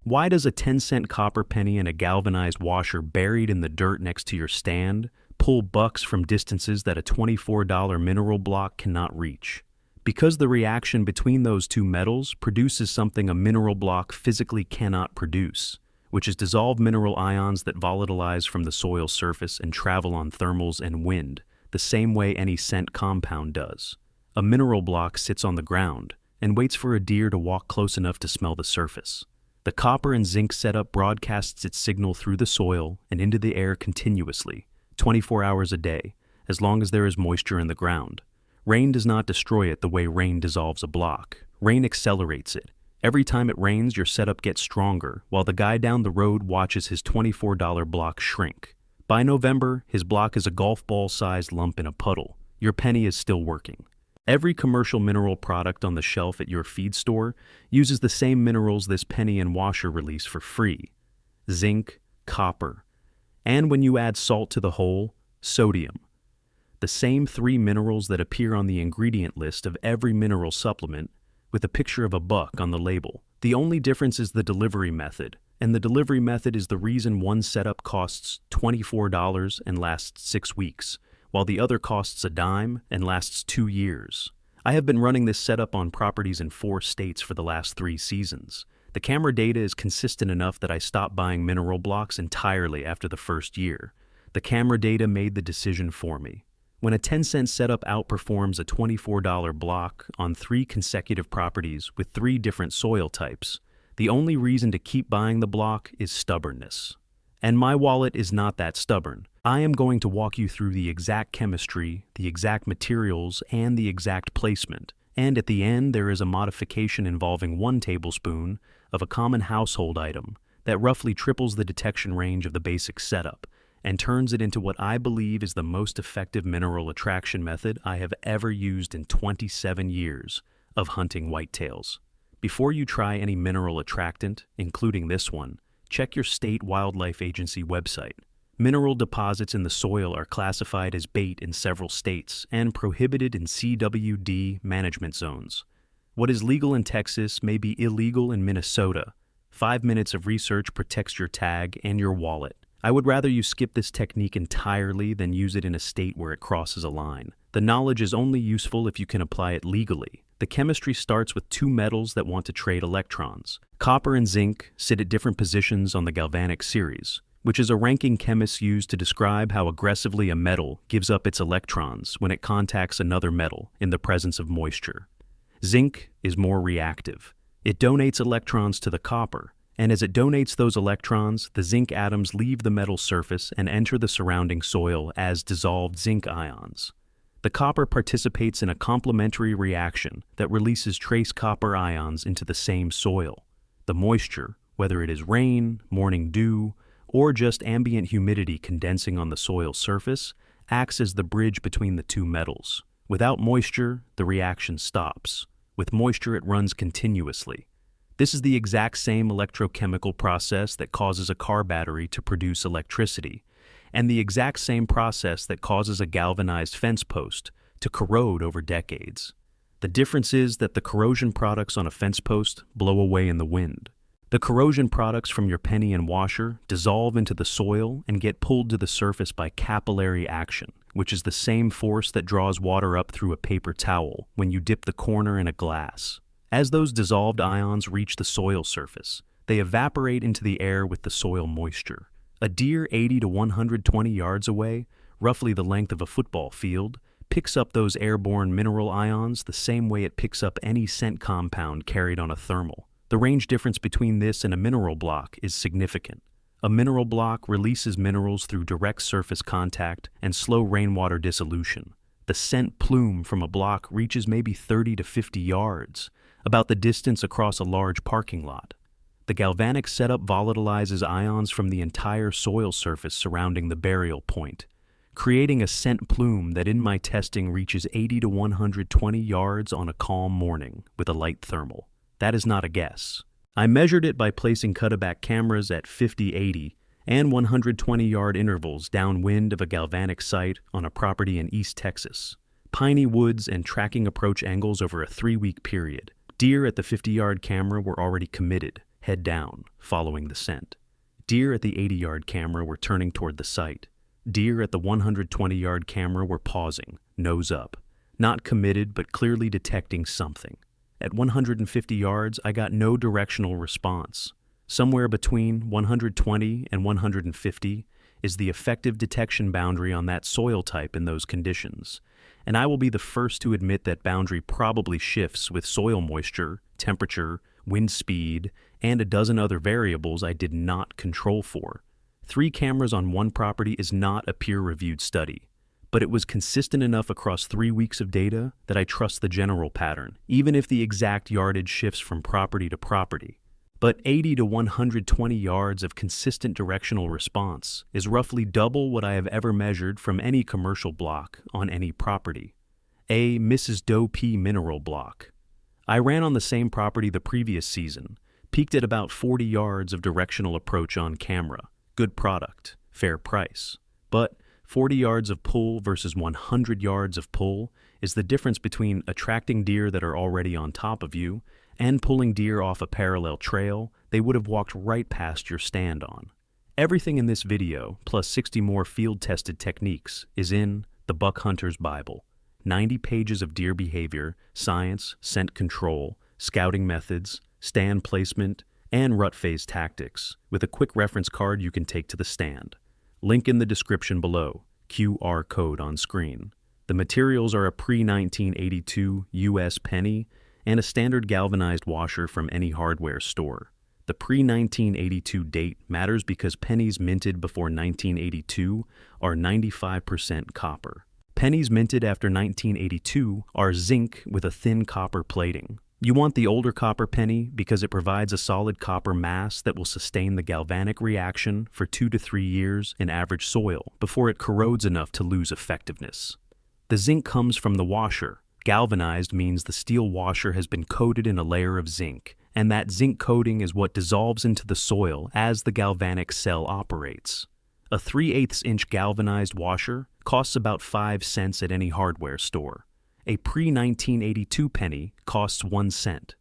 Why does a 10-cent copper penny and a galvanized washer buried in the dirt next to your stand pull bucks from distances that a $24 mineral block cannot reach? Because the reaction between those two metals produces something a mineral block physically cannot produce, which is dissolved mineral ions that volatilize from the soil surface and travel on thermals and wind, the same way any cent compound does. A mineral block sits on the ground and waits for a deer to walk close enough to smell the surface. The copper and zinc setup broadcasts its signal through the soil and into the air continuously, 24 hours a day, as long as there is moisture in the ground. Rain does not destroy it the way rain dissolves a block. Rain accelerates it. Every time it rains, your setup gets stronger, while the guy down the road watches his $24 block shrink. By November, his block is a golf ball-sized lump in a puddle. Your penny is still working. Every commercial mineral product on the shelf at your feed store uses the same minerals this penny and washer release for free: zinc, copper, and when you add salt to the whole, sodium. The same three minerals that appear on the ingredient list of every mineral supplement, with a picture of a buck on the label. The only difference is the delivery method, and the delivery method is the reason one setup costs $24 and lasts 6 weeks, while the other costs a dime and lasts 2 years. I have been running this setup on properties in 4 states for the last 3 seasons. The camera data is consistent enough that I stopped buying mineral blocks entirely after the first year. The camera data made the decision for me. When a 10-cent setup outperforms a $24 block on 3 consecutive properties with 3 different soil types, the only reason to keep buying the block is stubbornness. And my wallet is not that stubborn. I am going to walk you through the exact chemistry, the exact materials, and the exact placement. And at the end, there is a modification involving 1 tablespoon of a common household item that roughly triples the detection range of the basic setup and turns it into what I believe is the most effective mineral attraction method I have ever used in 27 years of hunting whitetails. Before you try any mineral attractant, including this one, check your state wildlife agency website. Mineral deposits in the soil are classified as bait in several states and prohibited in CWD management zones. What is legal in Texas may be illegal in Minnesota. 5 minutes of research protects your tag and your wallet. I would rather you skip this technique entirely than use it in a state where it crosses a line. The knowledge is only useful if you can apply it legally. The chemistry starts with 2 metals that want to trade electrons. Copper and zinc sit at different positions on the galvanic series, which is a ranking chemists use to describe how aggressively a metal gives up its electrons when it contacts another metal in the presence of moisture. Zinc is more reactive. It donates electrons to the copper, and as it donates those electrons, the zinc atoms leave the metal surface and enter the surrounding soil as dissolved zinc ions. The copper participates in a complementary reaction that releases trace copper ions into the same soil. The moisture, whether it is rain, morning dew, or just ambient humidity condensing on the soil surface, acts as the bridge between the 2 metals. Without moisture, the reaction stops. With moisture, it runs continuously. This is the exact same electrochemical process that causes a car battery to produce electricity, and the exact same process that causes a galvanized fence post to corrode over decades. The difference is that the corrosion products on a fence post blow away in the wind. The corrosion products from your penny and washer dissolve into the soil and get pulled to the surface by capillary action, which is the same force that draws water up through a paper towel when you dip the corner in a glass. As those dissolved ions reach the soil surface, they evaporate into the air with the soil moisture. A deer 80 to 120 yards away, roughly the length of a football field, picks up those airborne mineral ions the same way it picks up any scent compound carried on a thermal. The range difference between this and a mineral block is significant. A mineral block releases minerals through direct surface contact and slow rainwater dissolution. The scent plume from a block reaches maybe 30 to 50 yards, about the distance across a large parking lot. The galvanic setup volatilizes ions from the entire soil surface surrounding the burial point, creating a scent plume that in my testing reaches 80 to 120 yards on a calm morning with a light thermal. That is not a guess. I measured it by placing cut-back cameras at 50, 80, and 120-yard intervals downwind of a galvanic site on a property in East Texas. Piney woods and tracking approach angles over a 3-week period. Deer at the 50-yard camera were already committed, head down, following the scent. Deer at the 80-yard camera were turning toward the site. Deer at the 120-yard camera were pausing, nose up, not committed but clearly detecting something. At 150 yards, I got no directional response. Somewhere between 120 and 150 is the effective detection boundary on that soil type in those conditions. And I will be the first to admit that boundary probably shifts with soil moisture, temperature, wind speed, and a dozen other variables I did not control for. 3 cameras on one property is not a peer-reviewed study, but it was consistent enough across 3 weeks of data that I trust the general pattern, even if the exact yardage shifts from property to property. But 80 to 120 yards of consistent directional response is roughly double what I have ever measured from any commercial block on any property. A Mrs. Doe P mineral block. I ran on the same property the previous season, peaked at about 40 yards of directional approach on camera. Good product, fair price. But 40 yards of pull versus 100 yards of pull is the difference between attracting deer that are already on top of you and pulling deer off a parallel trail they would have walked right past your stand on. Everything in this video, plus 60 more field-tested techniques, is in The Buck Hunter's Bible. 90 pages of deer behavior, science, scent control, scouting methods, stand placement, and rut phase tactics, with a quick reference card you can take to the stand. Link in the description below, QR code on screen. The materials are a pre-1982 U.S. penny and a standard galvanized washer from any hardware store. The pre-1982 date matters because pennies minted before 1982 are 95% copper. Pennies minted after 1982 are zinc with a thin copper plating. You want the older copper penny because it provides a solid copper mass that will sustain the galvanic reaction for 2 to 3 years in average soil before it corrodes enough to lose effectiveness. The zinc comes from the washer. Galvanized means the steel washer has been coated in a layer of zinc, and that zinc coating is what dissolves into the soil as the galvanic cell operates. A 3/8 inch galvanized washer costs about 5 cents at any hardware store. A pre-1982 penny costs 1 cent.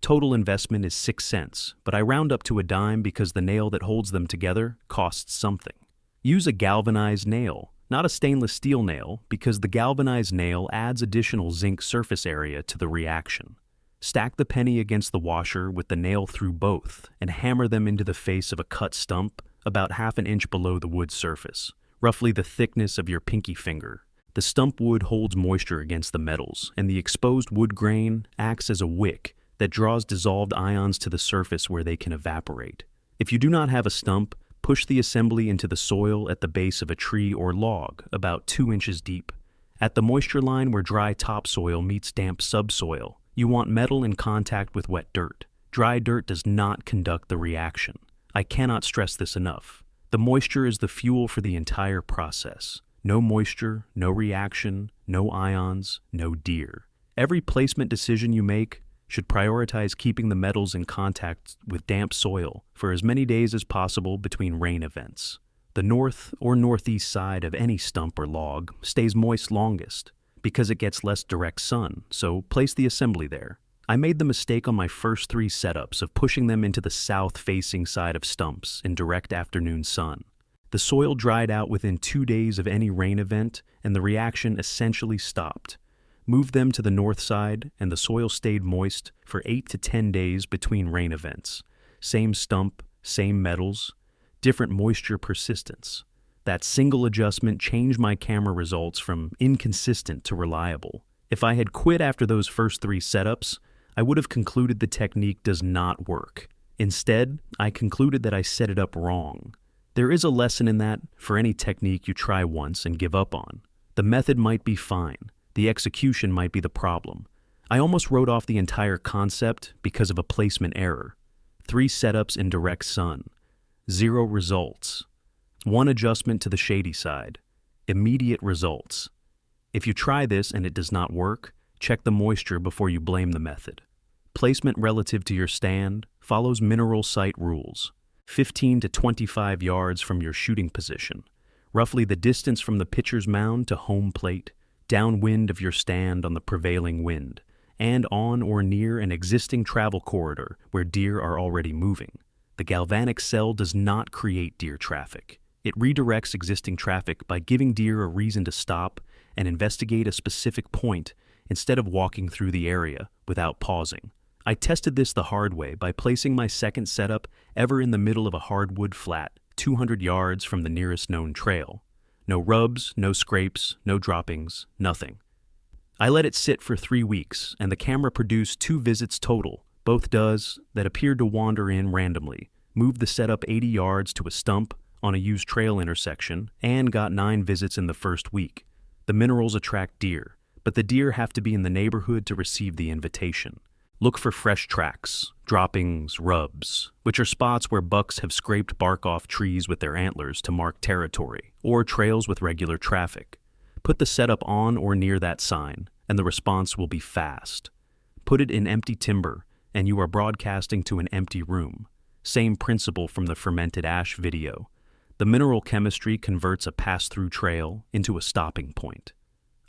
Total investment is 6 cents, but I round up to a dime because the nail that holds them together costs something. Use a galvanized nail, not a stainless steel nail, because the galvanized nail adds additional zinc surface area to the reaction. Stack the penny against the washer with the nail through both and hammer them into the face of a cut stump about 1/2 inch below the wood surface, roughly the thickness of your pinky finger. The stump wood holds moisture against the metals, and the exposed wood grain acts as a wick that draws dissolved ions to the surface where they can evaporate. If you do not have a stump, push the assembly into the soil at the base of a tree or log, about 2 inches deep. At the moisture line where dry topsoil meets damp subsoil, you want metal in contact with wet dirt. Dry dirt does not conduct the reaction. I cannot stress this enough. The moisture is the fuel for the entire process. No moisture, no reaction, no ions, no deer. Every placement decision you make should prioritize keeping the metals in contact with damp soil for as many days as possible between rain events. The north or northeast side of any stump or log stays moist longest because it gets less direct sun, so place the assembly there. I made the mistake on my first 3 setups of pushing them into the south-facing side of stumps in direct afternoon sun. The soil dried out within 2 days of any rain event, and the reaction essentially stopped. Move them to the north side, and the soil stayed moist for 8 to 10 days between rain events. Same stump, same metals, different moisture persistence. That single adjustment changed my camera results from inconsistent to reliable. If I had quit after those first 3 setups, I would have concluded the technique does not work. Instead, I concluded that I set it up wrong. There is a lesson in that for any technique you try once and give up on. The method might be fine. The execution might be the problem. I almost wrote off the entire concept because of a placement error. 3 setups in direct sun. 0 results. 1 adjustment to the shady side. Immediate results. If you try this and it does not work, check the moisture before you blame the method. Placement relative to your stand follows mineral site rules. 15 to 25 yards from your shooting position, roughly the distance from the pitcher's mound to home plate, downwind of your stand on the prevailing wind, and on or near an existing travel corridor where deer are already moving. The galvanic cell does not create deer traffic. It redirects existing traffic by giving deer a reason to stop and investigate a specific point instead of walking through the area without pausing. I tested this the hard way by placing my second setup ever in the middle of a hardwood flat, 200 yards from the nearest known trail. No rubs, no scrapes, no droppings, nothing. I let it sit for 3 weeks, and the camera produced 2 visits total, both does that appeared to wander in randomly, moved the setup 80 yards to a stump on a used trail intersection, and got 9 visits in the first week. The minerals attract deer, but the deer have to be in the neighborhood to receive the invitation. Look for fresh tracks, droppings, rubs, which are spots where bucks have scraped bark off trees with their antlers to mark territory, or trails with regular traffic. Put the setup on or near that sign, and the response will be fast. Put it in empty timber, and you are broadcasting to an empty room. Same principle from the fermented ash video. The mineral chemistry converts a pass-through trail into a stopping point.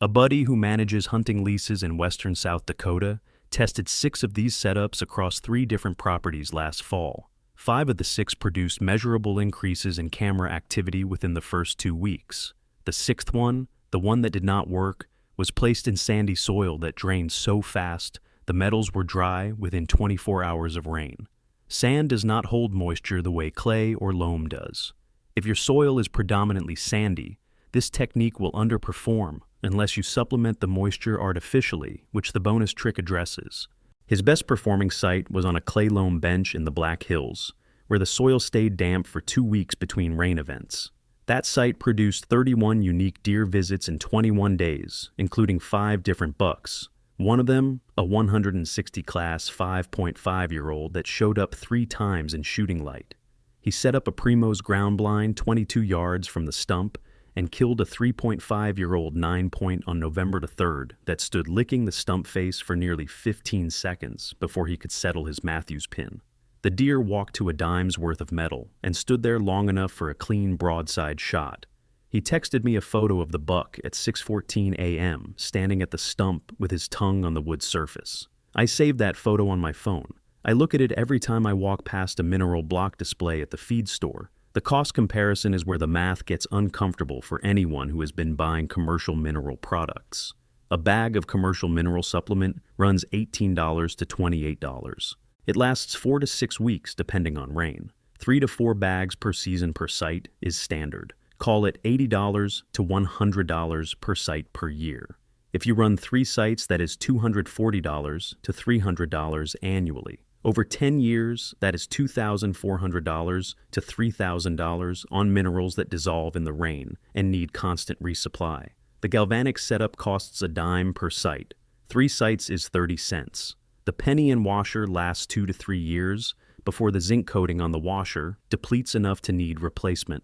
A buddy who manages hunting leases in western South Dakota tested 6 of these setups across 3 different properties last fall. 5 of the 6 produced measurable increases in camera activity within the first 2 weeks. The 6th one, the one that did not work, was placed in sandy soil that drained so fast the metals were dry within 24 hours of rain. Sand does not hold moisture the way clay or loam does. If your soil is predominantly sandy, this technique will underperform unless you supplement the moisture artificially, which the bonus trick addresses. His best performing site was on a clay loam bench in the Black Hills, where the soil stayed damp for 2 weeks between rain events. That site produced 31 unique deer visits in 21 days, including 5 different bucks. One of them, a 160 class 5.5-year-old that showed up 3 times in shooting light. He set up a Primo's ground blind 22 yards from the stump and killed a 3.5-year-old 9-point on November 3rd that stood licking the stump face for nearly 15 seconds before he could settle his Matthews pin. The deer walked to a dime's worth of metal and stood there long enough for a clean broadside shot. He texted me a photo of the buck at 6:14 a.m. standing at the stump with his tongue on the wood surface. I saved that photo on my phone. I look at it every time I walk past a mineral block display at the feed store. The cost comparison is where the math gets uncomfortable for anyone who has been buying commercial mineral products. A bag of commercial mineral supplement runs $18 to $28. It lasts 4 to 6 weeks depending on rain. 3 to 4 bags per season per site is standard. Call it $80 to $100 per site per year. If you run 3 sites, that is $240 to $300 annually. Over 10 years, that is $2,400 to $3,000 on minerals that dissolve in the rain and need constant resupply. The galvanic setup costs a dime per site. 3 sites is 30 cents. The penny and washer lasts 2 to 3 years before the zinc coating on the washer depletes enough to need replacement.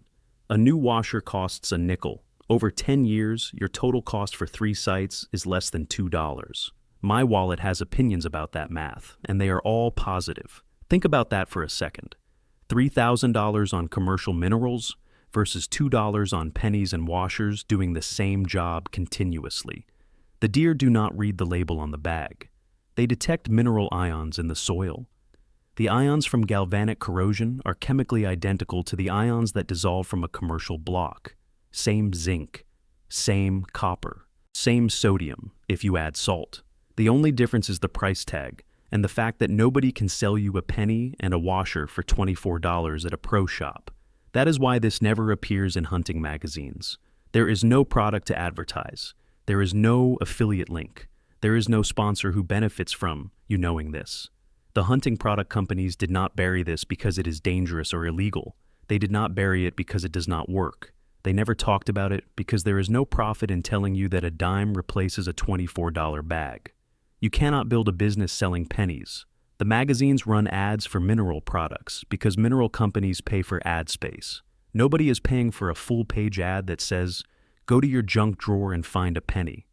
A new washer costs a nickel. Over 10 years, your total cost for 3 sites is less than $2. My wallet has opinions about that math, and they are all positive. Think about that for a second. $3,000 on commercial minerals versus $2 on pennies and washers doing the same job continuously. The deer do not read the label on the bag. They detect mineral ions in the soil. The ions from galvanic corrosion are chemically identical to the ions that dissolve from a commercial block. Same zinc, same copper, same sodium if you add salt. The only difference is the price tag and the fact that nobody can sell you a penny and a washer for $24 at a pro shop. That is why this never appears in hunting magazines. There is no product to advertise. There is no affiliate link. There is no sponsor who benefits from you knowing this. The hunting product companies did not bury this because it is dangerous or illegal. They did not bury it because it does not work. They never talked about it because there is no profit in telling you that a dime replaces a $24 bag. You cannot build a business selling pennies. The magazines run ads for mineral products because mineral companies pay for ad space. Nobody is paying for a full-page ad that says, "Go to your junk drawer and find a penny."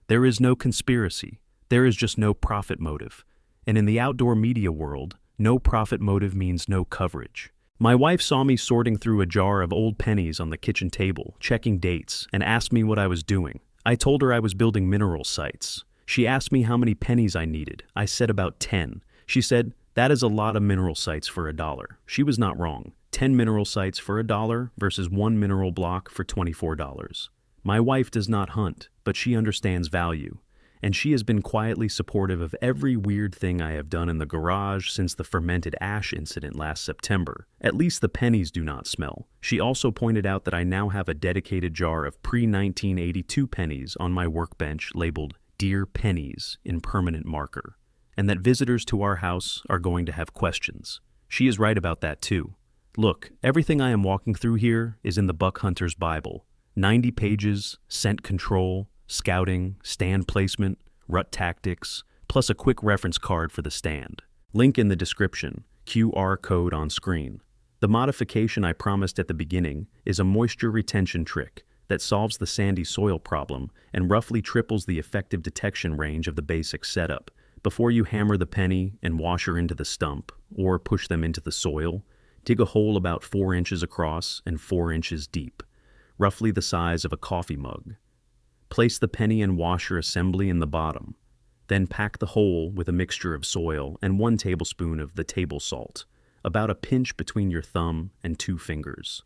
There is no conspiracy. There is just no profit motive. And in the outdoor media world, no profit motive means no coverage. My wife saw me sorting through a jar of old pennies on the kitchen table, checking dates, and asked me what I was doing. I told her I was building mineral sites. She asked me how many pennies I needed. I said about 10. She said, "That is a lot of mineral sites for $1." She was not wrong. 10 mineral sites for $1 versus 1 mineral block for $24. My wife does not hunt, but she understands value, and she has been quietly supportive of every weird thing I have done in the garage since the fermented ash incident last September. At least the pennies do not smell. She also pointed out that I now have a dedicated jar of pre-1982 pennies on my workbench labeled "Dear Pennies" in permanent marker, and that visitors to our house are going to have questions. She is right about that too. Look, everything I am walking through here is in the Buck Hunter's Bible. 90 pages, scent control, scouting, stand placement, rut tactics, plus a quick reference card for the stand. Link in the description, QR code on screen. The modification I promised at the beginning is a moisture retention trick that solves the sandy soil problem and roughly triples the effective detection range of the basic setup. Before you hammer the penny and washer into the stump, or push them into the soil, dig a hole about 4 inches across and 4 inches deep, roughly the size of a coffee mug. Place the penny and washer assembly in the bottom. Then pack the hole with a mixture of soil and 1 tablespoon of the table salt, about a pinch between your thumb and 2 fingers.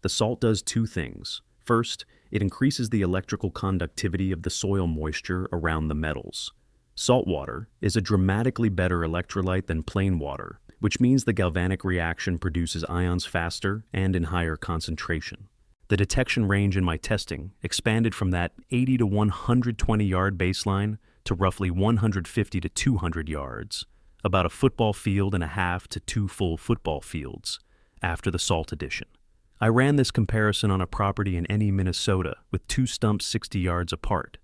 The salt does 2 things. First, it increases the electrical conductivity of the soil moisture around the metals. Salt water is a dramatically better electrolyte than plain water, which means the galvanic reaction produces ions faster and in higher concentration. The detection range in my testing expanded from that 80 to 120 yard baseline to roughly 150 to 200 yards, about a football field and a half to 2 full football fields, after the salt addition. I ran this comparison on a property in Minnesota with 2 stumps 60 yards apart.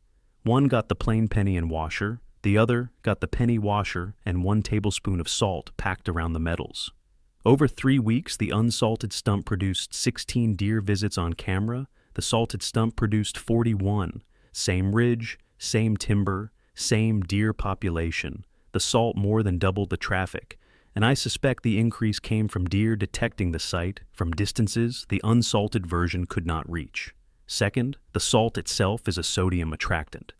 One got the plain penny and washer, the other got the penny washer and 1 tablespoon of salt packed around the metals. Over 3 weeks, the unsalted stump produced 16 deer visits on camera. The salted stump produced 41. Same ridge, same timber, same deer population. The salt more than doubled the traffic, and I suspect the increase came from deer detecting the site from distances the unsalted version could not reach. Second, the salt itself is a sodium attractant.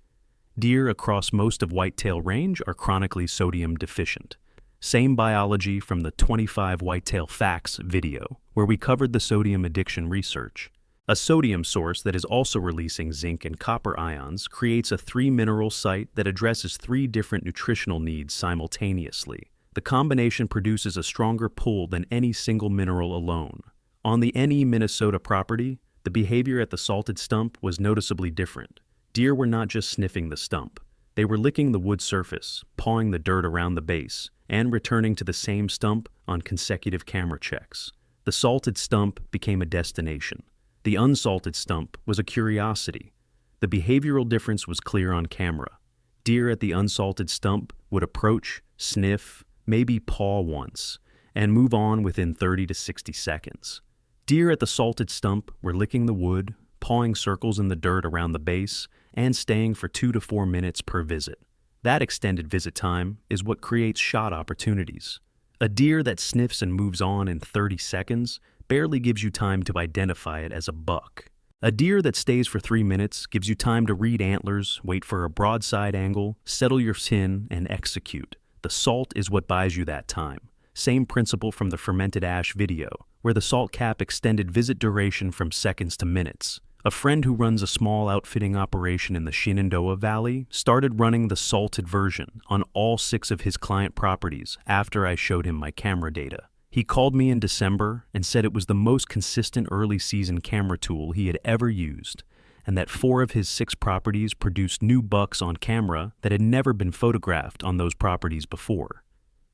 Deer across most of whitetail range are chronically sodium deficient. Same biology from the 25 Whitetail Facts video, where we covered the sodium addiction research. A sodium source that is also releasing zinc and copper ions creates a 3-mineral site that addresses 3 different nutritional needs simultaneously. The combination produces a stronger pull than any single mineral alone. On the Minnesota property, the behavior at the salted stump was noticeably different. Deer were not just sniffing the stump. They were licking the wood surface, pawing the dirt around the base, and returning to the same stump on consecutive camera checks. The salted stump became a destination. The unsalted stump was a curiosity. The behavioral difference was clear on camera. Deer at the unsalted stump would approach, sniff, maybe paw once, and move on within 30 to 60 seconds. Deer at the salted stump were licking the wood, pawing circles in the dirt around the base, and staying for 2 to 4 minutes per visit. That extended visit time is what creates shot opportunities. A deer that sniffs and moves on in 30 seconds barely gives you time to identify it as a buck. A deer that stays for 3 minutes gives you time to read antlers, wait for a broadside angle, settle your tin, and execute. The salt is what buys you that time. Same principle from the fermented ash video, where the salt cap extended visit duration from seconds to minutes. A friend who runs a small outfitting operation in the Shenandoah Valley started running the salted version on all 6 of his client properties after I showed him my camera data. He called me in December and said it was the most consistent early season camera tool he had ever used, and that 4 of his 6 properties produced new bucks on camera that had never been photographed on those properties before.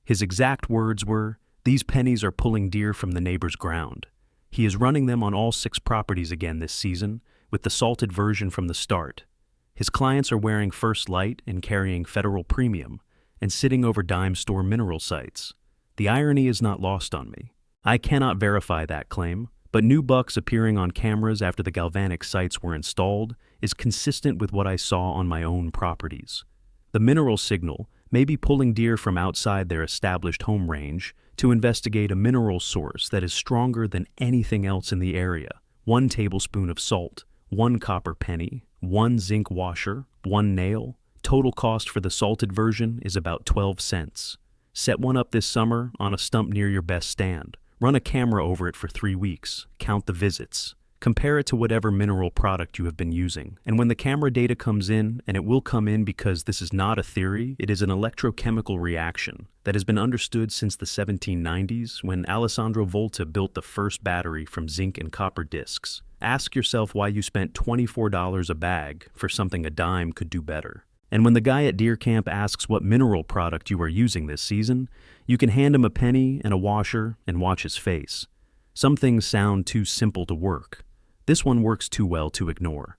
His exact words were, "These pennies are pulling deer from the neighbor's ground." He is running them on all 6 properties again this season, with the salted version from the start. His clients are wearing First Light and carrying Federal Premium, and sitting over dime store mineral sites. The irony is not lost on me. I cannot verify that claim, but new bucks appearing on cameras after the galvanic sites were installed is consistent with what I saw on my own properties. The mineral signal may be pulling deer from outside their established home range to investigate a mineral source that is stronger than anything else in the area. 1 tablespoon of salt, 1 copper penny, 1 zinc washer, 1 nail, Total cost for the salted version is about 12 cents. Set one up this summer on a stump near your best stand. Run a camera over it for 3 weeks. Count the visits. Compare it to whatever mineral product you have been using. And when the camera data comes in, and it will come in because this is not a theory, it is an electrochemical reaction that has been understood since the 1790s when Alessandro Volta built the first battery from zinc and copper discs. Ask yourself why you spent $24 a bag for something a dime could do better. And when the guy at deer camp asks what mineral product you are using this season, you can hand him a penny and a washer and watch his face. Some things sound too simple to work. This one works too well to ignore.